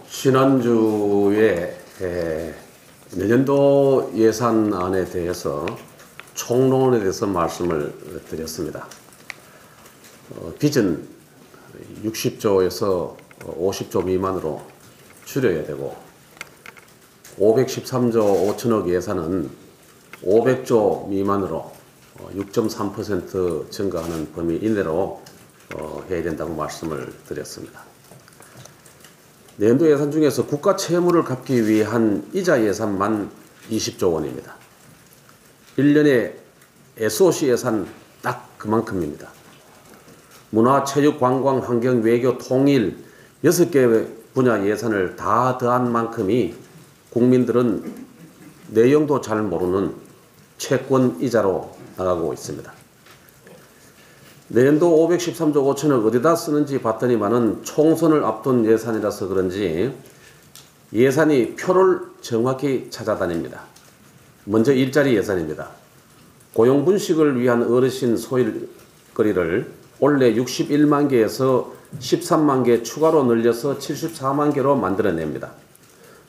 지난주에 내년도 예산안에 대해서 총론에 대해서 말씀을 드렸습니다. 빚은 60조에서 50조 미만으로 줄여야 되고 513조 5천억 예산은 500조 미만으로 6.3% 증가하는 범위 이내로 해야 된다고 말씀을 드렸습니다. 내년도 예산 중에서 국가 채무를 갚기 위한 이자 예산만 20조 원입니다. 1년에 SOC 예산 딱 그만큼입니다. 문화, 체육, 관광, 환경, 외교, 통일 6개 분야 예산을 다 더한 만큼이 국민들은 내용도 잘 모르는 채권 이자로 나가고 있습니다. 내년도 513조 5천억 어디다 쓰는지 봤더니만은 총선을 앞둔 예산이라서 그런지 예산이 표를 정확히 찾아다닙니다. 먼저 일자리 예산입니다. 고용분식을 위한 어르신 소일거리를 올해 61만 개에서 13만 개 추가로 늘려서 74만 개로 만들어냅니다.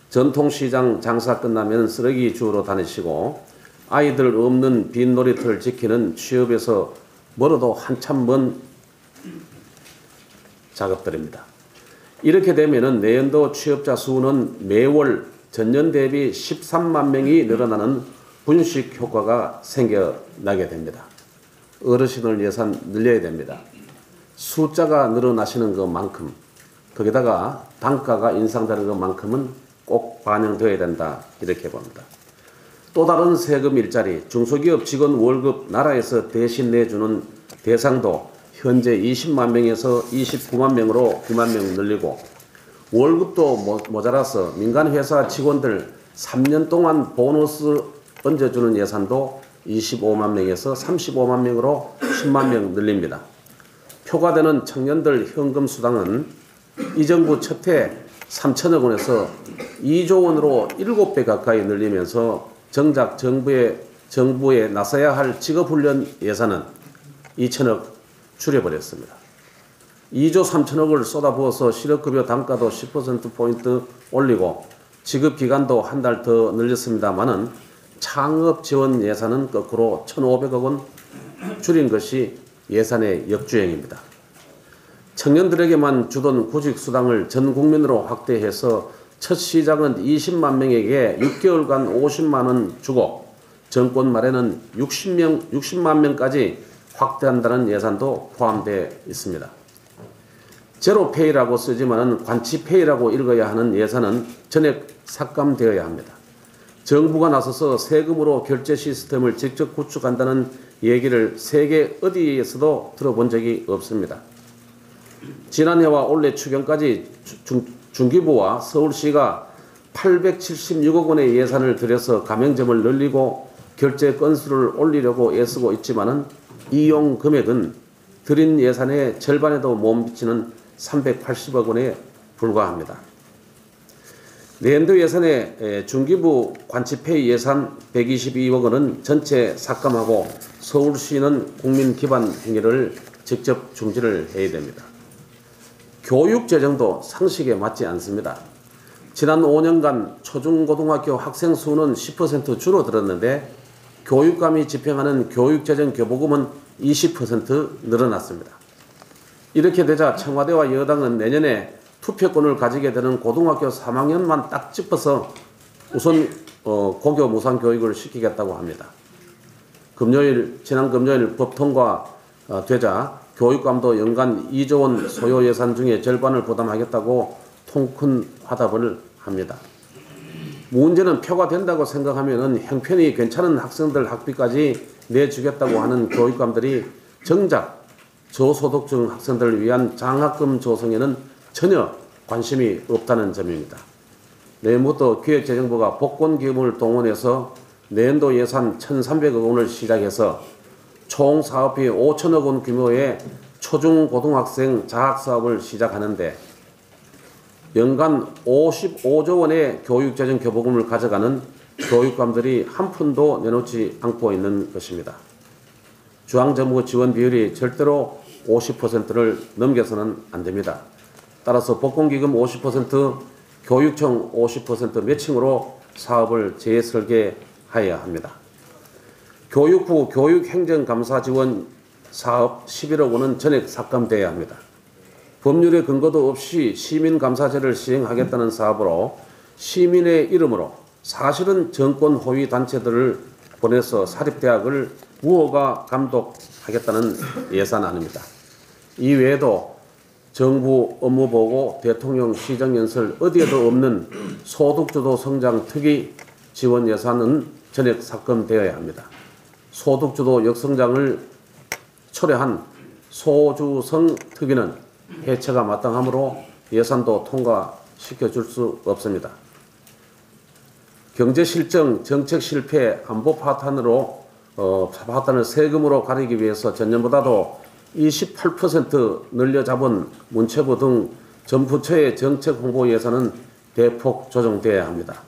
전통시장 장사 끝나면 쓰레기 주우러 다니시고 아이들 없는 빈 놀이터를 지키는 취업에서 멀어도 한참 먼 작업들입니다. 이렇게 되면은 내년도 취업자 수는 매월 전년 대비 13만 명이 늘어나는 분식 효과가 생겨나게 됩니다. 어르신을 예산 늘려야 됩니다. 숫자가 늘어나시는 것만큼 거기다가 단가가 인상되는 것만큼은 꼭 반영되어야 된다 이렇게 봅니다. 또 다른 세금 일자리, 중소기업 직원 월급 나라에서 대신 내주는 대상도 현재 20만 명에서 29만 명으로 9만 명 늘리고 월급도 모자라서 민간회사 직원들 3년 동안 보너스 얹어주는 예산도 25만 명에서 35만 명으로 10만 명 늘립니다. 표가 되는 청년들 현금 수당은 이 정부 첫 해 3천억 원에서 2조 원으로 7배 가까이 늘리면서 정작 정부에 나서야 할 직업훈련 예산은 2천억 줄여버렸습니다. 2조 3천억을 쏟아부어서 실업급여 단가도 10%포인트 올리고 지급기간도 한 달 더 늘렸습니다만은 창업지원 예산은 거꾸로 1,500억 원 줄인 것이 예산의 역주행입니다. 청년들에게만 주던 구직수당을 전 국민으로 확대해서 첫 시작은 20만 명에게 6개월간 50만 원 주고 정권 말에는 60만 명까지 확대한다는 예산도 포함되어 있습니다. 제로페이라고 쓰지만은 관치페이라고 읽어야 하는 예산은 전액 삭감되어야 합니다. 정부가 나서서 세금으로 결제 시스템을 직접 구축한다는 얘기를 세계 어디에서도 들어본 적이 없습니다. 지난해와 올해 추경까지 중기부와 서울시가 876억 원의 예산을 들여서 가맹점을 늘리고 결제 건수를 올리려고 애쓰고 있지만은 이용 금액은 들인 예산의 절반에도 못 미치는 380억 원에 불과합니다. 내년도 예산에 중기부 관치페이 예산 122억 원은 전체 삭감하고 서울시는 국민 기반 행위를 직접 중지를 해야 됩니다. 교육재정도 상식에 맞지 않습니다. 지난 5년간 초중고등학교 학생 수는 10% 줄어들었는데 교육감이 집행하는 교육재정 교부금은 20% 늘어났습니다. 이렇게 되자 청와대와 여당은 내년에 투표권을 가지게 되는 고등학교 3학년만 딱 짚어서 우선 고교 무상교육을 시키겠다고 합니다. 지난 금요일 법 통과되자 교육감도 연간 2조 원 소요 예산 중에 절반을 부담하겠다고 통큰 화답을 합니다. 문제는 표가 된다고 생각하면 형편이 괜찮은 학생들 학비까지 내주겠다고 하는 교육감들이 정작 저소득층 학생들을 위한 장학금 조성에는 전혀 관심이 없다는 점입니다. 내년부터 기획재정부가 복권기금을 동원해서 내년도 예산 1,300억 원을 시작해서 총 사업비 5천억 원 규모의 초중고등학생 장학사업을 시작하는데 연간 55조 원의 교육재정 교부금을 가져가는 교육감들이 한 푼도 내놓지 않고 있는 것입니다. 중앙정부 지원 비율이 절대로 50%를 넘겨서는 안 됩니다. 따라서 복권기금 50%, 교육청 50% 매칭으로 사업을 재설계하여야 합니다. 교육부 교육행정감사 지원 사업 11억 원은 전액 삭감돼야 합니다. 법률의 근거도 없이 시민감사제를 시행하겠다는 사업으로 시민의 이름으로 사실은 정권 호위 단체들을 보내서 사립대학을 무허가 감독하겠다는 예산안입니다. 이 외에도 정부 업무보고, 대통령 시정연설 어디에도 없는 소득주도 성장 특위 지원 예산은 전액 삭감되어야 합니다. 소득주도 역성장을 초래한 소주성 특위는 해체가 마땅하므로 예산도 통과시켜줄 수 없습니다. 경제실정, 정책실패, 안보 파탄을 세금으로 가리기 위해서 전년보다도 28% 늘려 잡은 문체부 등 전 부처의 정책 홍보 예산은 대폭 조정되어야 합니다.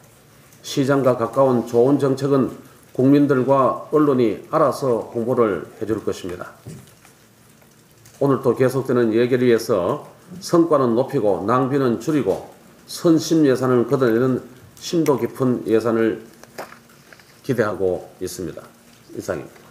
시장과 가까운 좋은 정책은 국민들과 언론이 알아서 홍보를 해줄 것입니다. 오늘 또 계속되는 얘기를 위해서 성과는 높이고 낭비는 줄이고 선심 예산을 걷어내는 심도 깊은 예산을 기대하고 있습니다. 이상입니다.